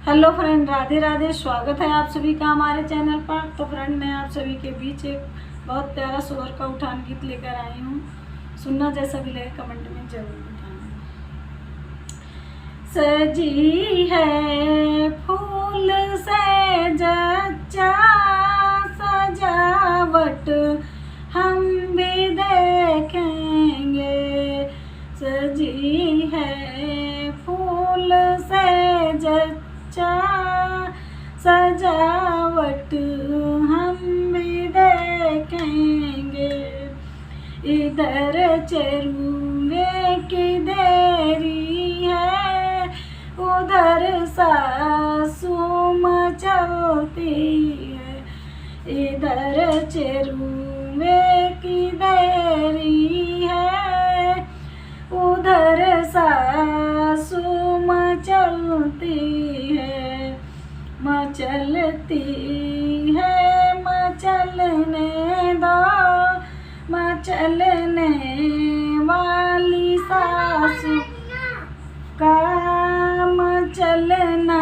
Hello friend, Radhe Radhe. स्वागत है आप सभी का हमारे चैनल पर। तो फ्रेंड, मैं आप सभी के बीच एक बहुत प्यारा सोहर का उठान गीत लेकर आई हूँ। सुनना जैसा भी लगे कमेंट में जरूर बताना। सजी है फूल से जच्चा सजावट हम भी देखेंगे। सजी है फूल से जच्चा सजावट हम भी देखेंगे। इधर चरूंगे की देरी है, उधर सासू मचलती है। इधर चरूंगे की देरी है, उधर सासू मचलती है। मचलती है मचलने दो, मचलने वाली सासू का मचलना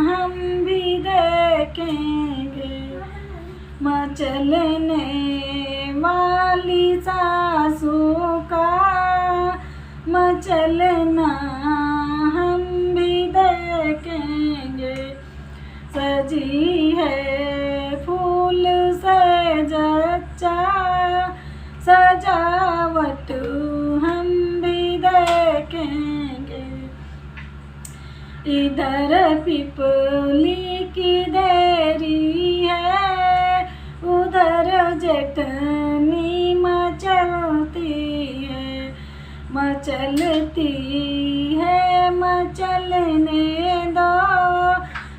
हम भी देखेंगे। मचलने वाली सासू का मचलना हम भी देखेंगे। सजी है फूल से जच्चा सजावट हम भी देखेंगे। इधर पिपली की देरी है, उधर जटनी मचलती है। मचलती है मचलने दो,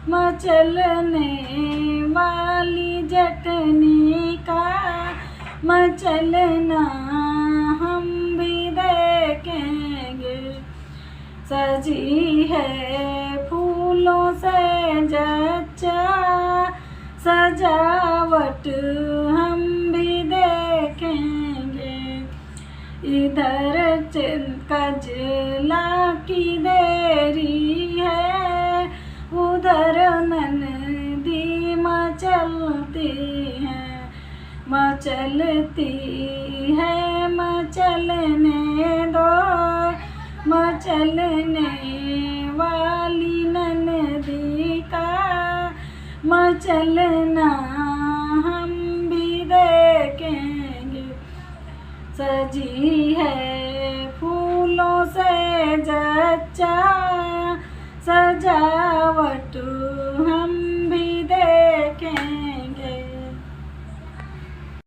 मचलने वाली जटनी का मचलना हम भी देखेंगे। सजी है फूलों से जच्चा सजावट हम भी देखेंगे। इधर कजला की देरी है, उधर ननदी मचलती है। मचलती है मचलने दो, मचलने वाली ननदी का मचलना हम भी देखेंगे। सजी है फूलों से जच्चा सजावट